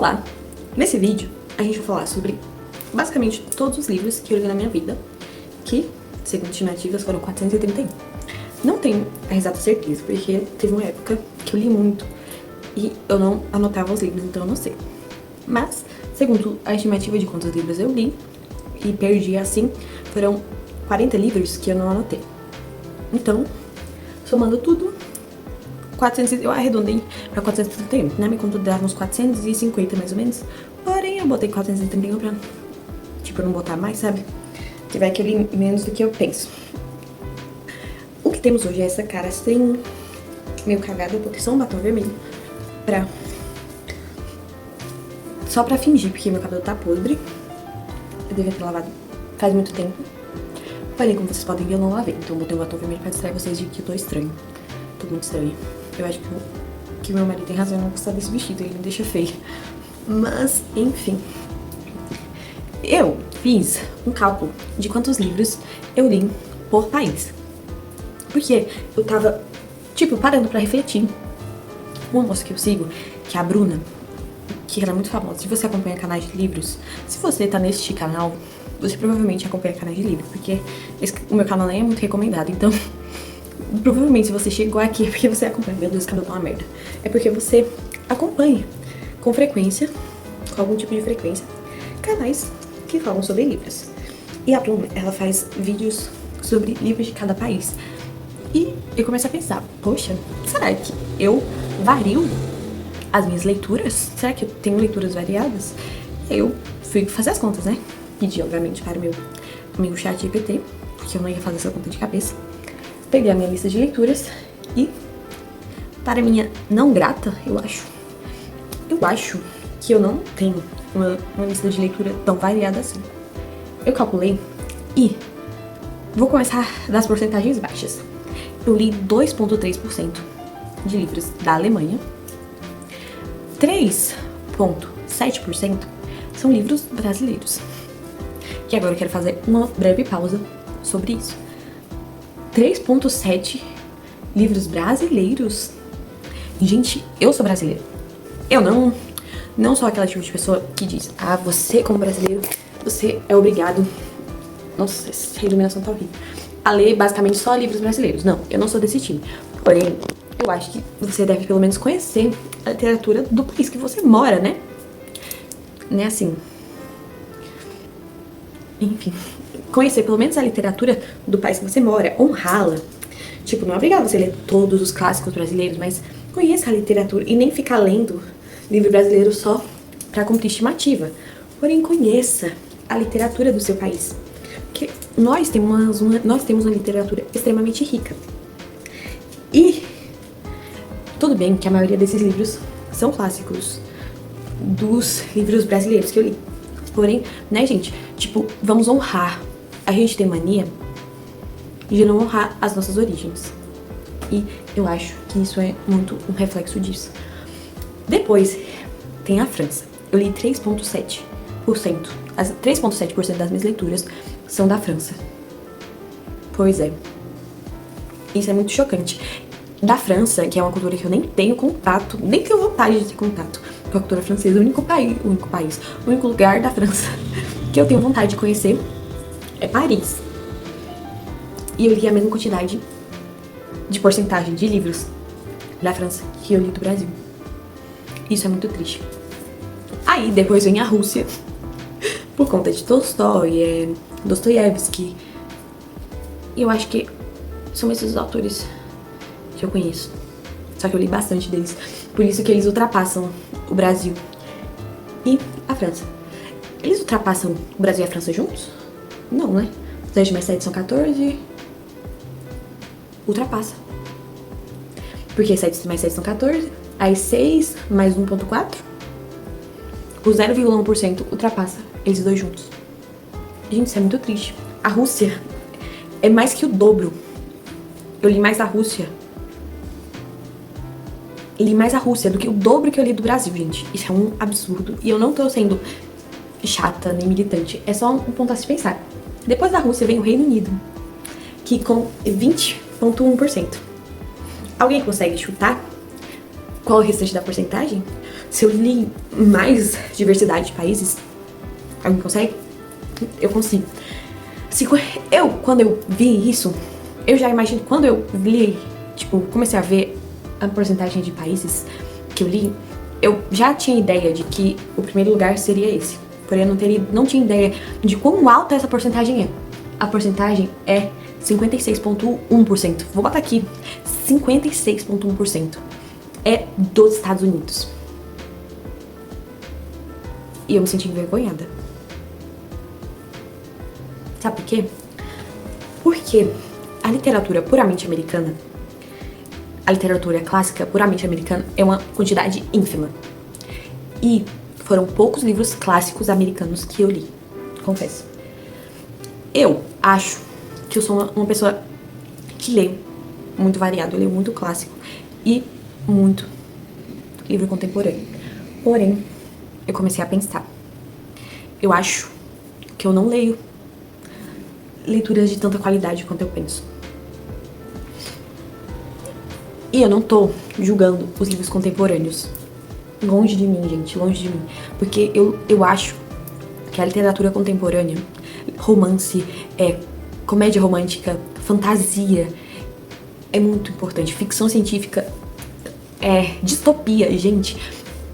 Olá! Nesse vídeo a gente vai falar sobre basicamente todos os livros que eu li na minha vida, que, segundo estimativas, foram 431. Não tenho a exata certeza, porque teve uma época que eu li muito e eu não anotava os livros, então eu não sei. Mas, segundo a estimativa de quantos livros eu li e perdi assim, foram 40 livros que eu não anotei. Então, somando tudo, 400, eu arredondei pra 431, né? Me conta dava uns 450 mais ou menos. Porém, eu botei 431 pra, tipo, não botar mais, sabe? Que vai que eu li menos do que eu penso. O que temos hoje é essa cara sem meio cagada. Eu botei só um batom vermelho pra... só pra fingir, porque meu cabelo tá podre. Eu devia ter lavado faz muito tempo. Porém, como vocês podem ver, eu não lavei. Então eu botei um batom vermelho pra distrair vocês de que eu tô estranho. Tô muito estranha. Eu acho que meu marido tem razão em não gostar desse vestido, ele me deixa feia. Mas, enfim. Eu fiz um cálculo de quantos livros eu li por país. Porque eu tava, tipo, parando pra refletir. Uma moça que eu sigo, que é a Bruna, que ela é muito famosa. Se você acompanha canais de livros, se você tá neste canal, você provavelmente acompanha canais de livros, porque o meu canal nem é muito recomendado, então... Provavelmente, se você chegou aqui é porque você acompanha. Meu Deus, cabelo tá uma merda. É porque você acompanha com frequência, com algum tipo de frequência, canais que falam sobre livros. E a Bruna, ela faz vídeos sobre livros de cada país. E eu começo a pensar, poxa, será que eu vario as minhas leituras? Será que eu tenho leituras variadas? Eu fui fazer as contas, né? Pedi, obviamente, para o meu amigo ChatGPT, porque eu não ia fazer essa conta de cabeça. Peguei a minha lista de leituras e, para minha não grata, eu acho que eu não tenho uma lista de leitura tão variada assim. Eu calculei e vou começar das porcentagens baixas. Eu li 2,3% de livros da Alemanha, 3,7% são livros brasileiros. E agora eu quero fazer uma breve pausa sobre isso. 3,7 livros brasileiros. Gente, eu sou brasileira. Eu não sou aquela tipo de pessoa que diz: ah, você como brasileiro, você é obrigado... Nossa, essa iluminação tá horrível. A ler basicamente só livros brasileiros. Não, eu não sou desse time. Porém, eu acho que você deve pelo menos conhecer a literatura do país que você mora, né? Né, assim... Enfim... Conhecer pelo menos a literatura do país que você mora, honrá-la. Tipo, não é obrigado você ler todos os clássicos brasileiros, mas conheça a literatura e nem ficar lendo livro brasileiro só pra cumprir estimativa. Porém, conheça a literatura do seu país. Porque nós temos uma literatura extremamente rica. E tudo bem que a maioria desses livros são clássicos dos livros brasileiros que eu li. Porém, né, gente? Tipo, vamos honrar. A gente tem mania de não honrar as nossas origens. E eu acho que isso é muito um reflexo disso. Depois, tem a França. Eu li 3,7%. 3,7% das minhas leituras são da França. Pois é. Isso é muito chocante. Da França, que é uma cultura que eu nem tenho contato, nem tenho vontade de ter contato com a cultura francesa. O único lugar da França que eu tenho vontade de conhecer é Paris. E eu li a mesma quantidade de porcentagem de livros da França que eu li do Brasil. Isso é muito triste. Aí depois vem a Rússia, por conta de Tolstói, Dostoiévski. E eu acho que são esses autores que eu conheço. Só que eu li bastante deles. Por isso que eles ultrapassam o Brasil e a França. Eles ultrapassam o Brasil e a França juntos? Não, né? 7 mais 7 são 14. Ultrapassa. Porque 7 mais 7 são 14. Aí 6 mais 1,4. O 0,1% ultrapassa eles dois juntos. Gente, isso é muito triste. A Rússia é mais que o dobro. Eu li mais a Rússia. Li mais a Rússia do que o dobro que eu li do Brasil, gente. Isso é um absurdo. E eu não tô sendo chata nem militante. É só um ponto a se pensar. Depois da Rússia vem o Reino Unido, que com 20,1%. Alguém consegue chutar qual é o restante da porcentagem? se eu li mais diversidade de países, alguém consegue? Eu consigo. Quando eu vi isso, eu já imagino, quando eu li, tipo, comecei a ver a porcentagem de países que eu li, eu já tinha ideia de que o primeiro lugar seria esse. Porém, eu não tinha ideia de quão alta essa porcentagem é. A porcentagem é 56,1%. Vou botar aqui, 56,1%. É dos Estados Unidos. E eu me senti envergonhada. Sabe por quê? Porque a literatura puramente americana, a literatura clássica puramente americana, é uma quantidade ínfima. E foram poucos livros clássicos americanos que eu li, confesso. Eu acho que eu sou uma pessoa que lê muito variado, eu leio muito clássico e muito livro contemporâneo. Porém, eu comecei a pensar. Eu acho que eu não leio leituras de tanta qualidade quanto eu penso. E eu não tô julgando os livros contemporâneos. Longe de mim, gente, longe de mim. Porque eu acho que a literatura contemporânea, romance, comédia romântica, fantasia, é muito importante. Ficção científica, distopia. Gente,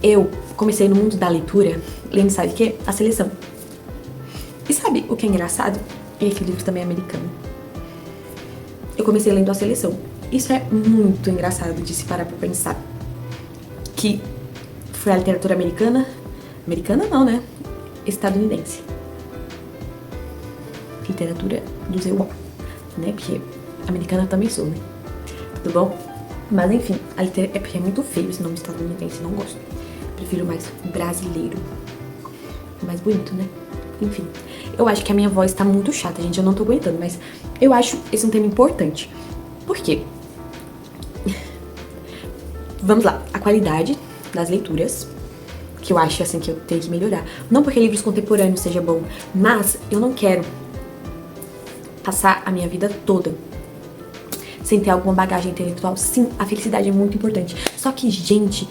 eu comecei no mundo da leitura lendo, sabe o quê? A Seleção. E sabe o que é engraçado? Esse livro também é americano. Eu comecei lendo A Seleção. Isso é muito engraçado de se parar pra pensar. Que foi a literatura americana. Americana não, né? Estadunidense. Literatura do EUA, né? Porque americana também sou, né? Tudo bom? Mas enfim, é porque é muito feio esse nome estadunidense, não gosto. Prefiro mais brasileiro. Mais bonito, né? Enfim, eu acho que a minha voz tá muito chata, gente, eu não tô aguentando, mas eu acho esse um tema importante. Por quê? Vamos lá, a qualidade das leituras, que eu acho, assim, que eu tenho que melhorar. Não porque livros contemporâneos seja bom, mas eu não quero passar a minha vida toda sem ter alguma bagagem intelectual. Sim, a felicidade é muito importante. Só que, gente,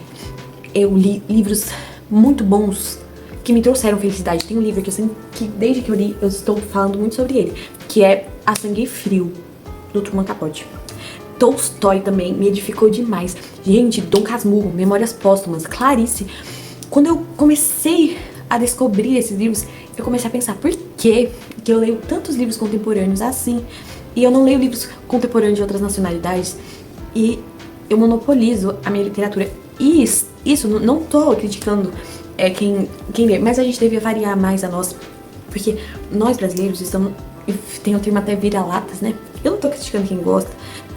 eu li livros muito bons que me trouxeram felicidade. Tem um livro que eu sempre, que desde que eu li, eu estou falando muito sobre ele, que é A Sangue Frio, do Truman Capote. Tolstói também me edificou demais. Gente, Dom Casmurro, Memórias Póstumas, Clarice. Quando eu comecei a descobrir esses livros, eu comecei a pensar, por que eu leio tantos livros contemporâneos assim, e eu não leio livros contemporâneos de outras nacionalidades, e eu monopolizo a minha literatura. E isso não tô criticando quem lê, mas a gente devia variar mais a nossa, porque nós brasileiros estamos, tem um termo até vira-latas, né? Eu não tô criticando quem gosta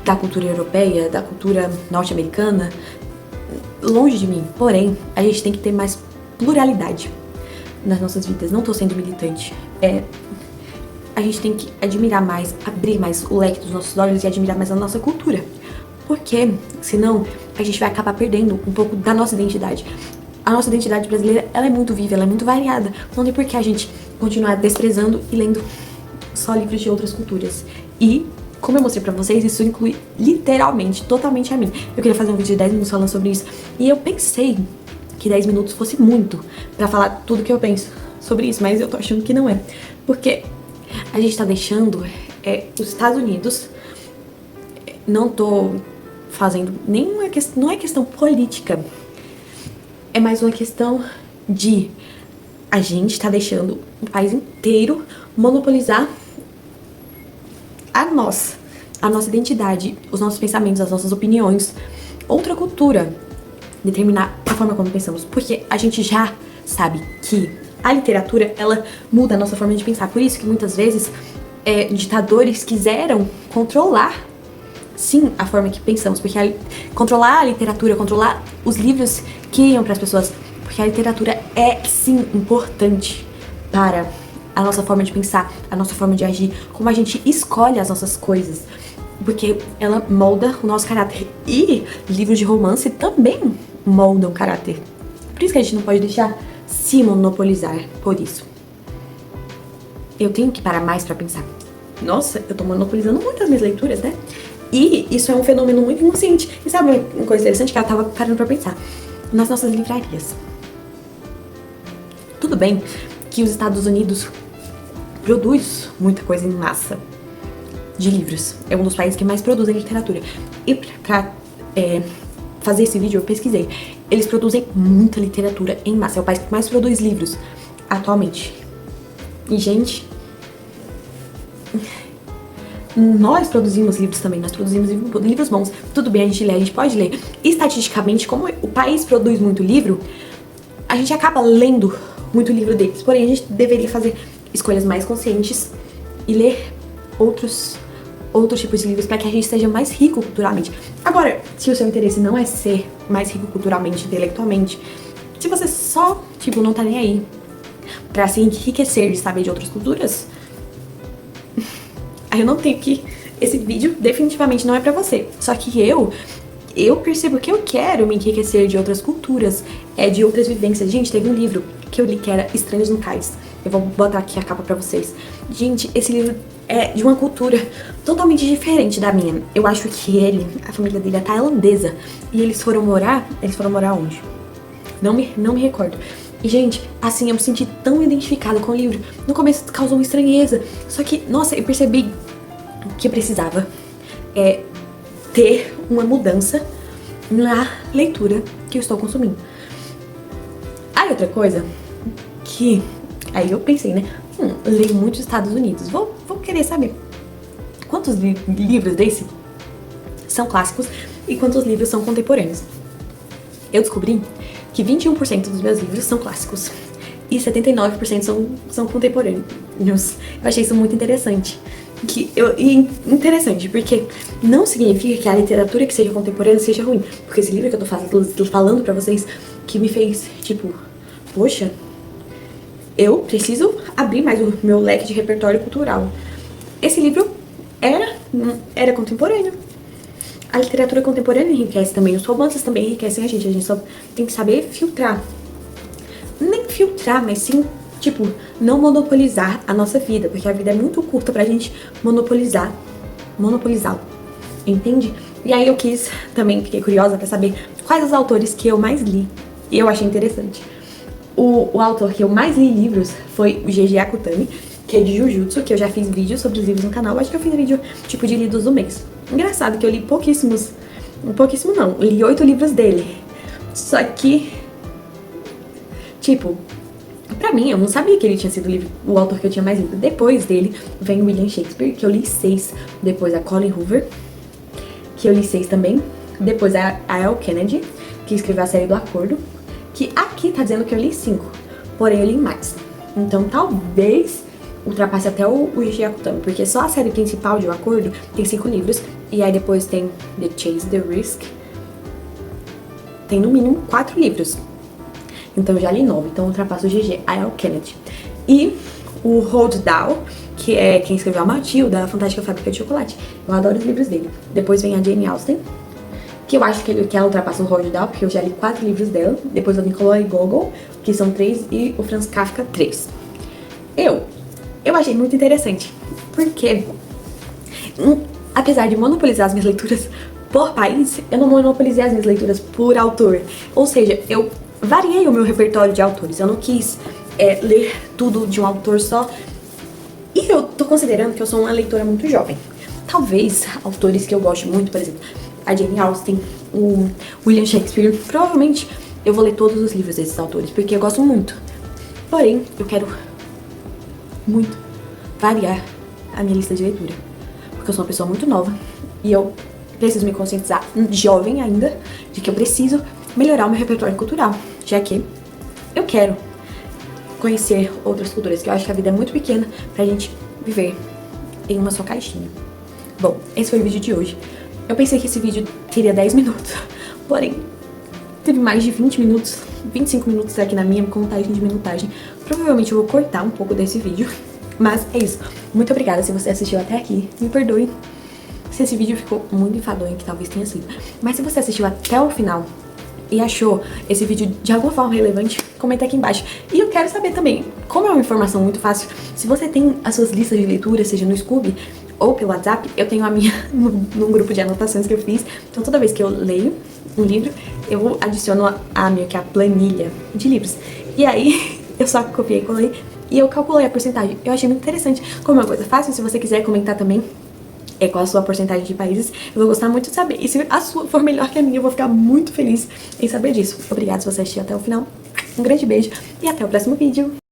da cultura europeia, da cultura norte-americana, longe de mim. Porém, a gente tem que ter mais pluralidade nas nossas vidas. Não tô sendo militante. A gente tem que admirar mais, abrir mais o leque dos nossos olhos e admirar mais a nossa cultura. Porque, senão, a gente vai acabar perdendo um pouco da nossa identidade. A nossa identidade brasileira, ela é muito viva, ela é muito variada. Não tem por que a gente continuar desprezando e lendo só livros de outras culturas. E, como eu mostrei pra vocês, isso inclui literalmente, totalmente a mim. Eu queria fazer um vídeo de 10 minutos falando sobre isso. E eu pensei que 10 minutos fosse muito pra falar tudo que eu penso sobre isso, mas eu tô achando que não é. Porque a gente tá deixando os Estados Unidos, não tô fazendo nenhuma questão, não é questão política, é mais uma questão de a gente tá deixando o país inteiro monopolizar a nossa identidade, os nossos pensamentos, as nossas opiniões, outra cultura, determinar a forma como pensamos, porque a gente já sabe que a literatura, ela muda a nossa forma de pensar. Por isso que muitas vezes ditadores quiseram controlar, sim, a forma que pensamos, porque controlar a literatura, controlar os livros que iam para as pessoas, porque a literatura é, sim, importante para a nossa forma de pensar, a nossa forma de agir, como a gente escolhe as nossas coisas, porque ela molda o nosso caráter. E livros de romance também moldam o caráter. Por isso que a gente não pode deixar se monopolizar por isso. Eu tenho que parar mais pra pensar. Nossa, eu tô monopolizando muito as minhas leituras, né? E isso é um fenômeno muito inconsciente. E sabe uma coisa interessante que eu tava parando pra pensar? nas nossas livrarias. Tudo bem que os Estados Unidos produz muita coisa em massa de livros. É um dos países que mais produzem literatura. E pra fazer esse vídeo eu pesquisei. Eles produzem muita literatura em massa. É o país que mais produz livros atualmente. E, gente, nós produzimos livros também. Nós produzimos livros bons. Tudo bem, a gente lê, a gente pode ler. Estatisticamente, como o país produz muito livro, a gente acaba lendo muito livro deles. Porém, a gente deveria fazer escolhas mais conscientes e ler outros tipos de livros para que a gente seja mais rico culturalmente. Agora, se o seu interesse não é ser mais rico culturalmente, intelectualmente, se você só, tipo, não tá nem aí pra se enriquecer de saber de outras culturas, aí eu não tenho que... Esse vídeo definitivamente não é pra você. Só que eu percebo que eu quero me enriquecer de outras culturas, de outras vivências. Gente, teve um livro que eu li que era Estranhos no Cais. Eu vou botar aqui a capa pra vocês. Gente, esse livro é de uma cultura totalmente diferente da minha. Eu acho que a família dele é tailandesa. E eles foram morar onde? Não me recordo. E, gente, assim, eu me senti tão identificada com o livro. No começo causou uma estranheza. Só que, nossa, eu percebi que eu precisava ter uma mudança na leitura que eu estou consumindo. Aí outra coisa que... Aí eu pensei, né? Leio muito os Estados Unidos. Vou querer saber quantos livros desse são clássicos e quantos livros são contemporâneos. Eu descobri que 21% dos meus livros são clássicos e 79% são contemporâneos. Eu achei isso muito interessante. Interessante, porque não significa que a literatura que seja contemporânea seja ruim. Porque esse livro que eu tô falando pra vocês, que me fez, tipo, poxa, eu preciso abrir mais o meu leque de repertório cultural. Esse livro era contemporâneo. A literatura contemporânea enriquece também, os romances também enriquecem a gente só tem que saber filtrar. Nem filtrar, mas sim, tipo, não monopolizar a nossa vida, porque a vida é muito curta pra gente monopolizá-la, entende? E aí eu fiquei curiosa pra saber quais os autores que eu mais li, e eu achei interessante. O autor que eu mais li livros foi o G.G. Akutami, que é de Jujutsu, que eu já fiz vídeo sobre os livros no canal. Acho que eu fiz vídeo, tipo, de lidos do mês. Engraçado que eu li li 8 livros dele. Só que, tipo, pra mim, eu não sabia que ele tinha sido o autor que eu tinha mais lido. Depois dele, vem William Shakespeare, que eu li 6. Depois a Colin Hoover, que eu li 6 também. Depois a Elle Kennedy, que escreveu a série do Acordo, que aqui tá dizendo que eu li 5, porém eu li mais. Então talvez ultrapasse até o G.G. Akutami, porque só a série principal de O Acordo tem 5 livros, e aí depois tem The Chase, The Risk, tem no mínimo 4 livros. Então eu já li 9, então ultrapassa o G.G. A Elle Kennedy. E o Roald Dahl, que é quem escreveu a Matilda, a Fantástica Fábrica de Chocolate. Eu adoro os livros dele. Depois vem a Jane Austen, que eu acho que ela ultrapassa o Roald Dahl, porque eu já li 4 livros dela. Depois o Nikolai Gogol, que são 3, e o Franz Kafka, 3. Eu achei muito interessante, porque apesar de monopolizar as minhas leituras por país, eu não monopolizei as minhas leituras por autor. Ou seja, eu variei o meu repertório de autores. Eu não quis ler tudo de um autor só. E eu tô considerando que eu sou uma leitora muito jovem. Talvez autores que eu gosto muito, por exemplo, a Jane Austen, o William Shakespeare, provavelmente eu vou ler todos os livros desses autores, porque eu gosto muito. Porém, eu quero muito variar a minha lista de leitura, porque eu sou uma pessoa muito nova e eu preciso me conscientizar, jovem ainda, de que eu preciso melhorar o meu repertório cultural, já que eu quero conhecer outras culturas, que eu acho que a vida é muito pequena pra gente viver em uma só caixinha. Bom, esse foi o vídeo de hoje. Eu pensei que esse vídeo teria 10 minutos, porém, teve mais de 20 minutos, 25 minutos aqui na minha contagem de minutagem. Provavelmente eu vou cortar um pouco desse vídeo, mas é isso. Muito obrigada se você assistiu até aqui. Me perdoe se esse vídeo ficou muito enfadonho, que talvez tenha sido. Mas se você assistiu até o final e achou esse vídeo de alguma forma relevante, comenta aqui embaixo. E eu quero saber também, como é uma informação muito fácil, se você tem as suas listas de leitura, seja no Scooby ou pelo WhatsApp, eu tenho a minha num grupo de anotações que eu fiz. Então toda vez que eu leio um livro, eu adiciono meio que a planilha de livros. E aí, eu só copiei e colei e eu calculei a porcentagem. Eu achei muito interessante, como é uma coisa fácil. Se você quiser comentar também qual a sua porcentagem de países, eu vou gostar muito de saber. E se a sua for melhor que a minha, eu vou ficar muito feliz em saber disso. Obrigada se você assistiu até o final. Um grande beijo e até o próximo vídeo.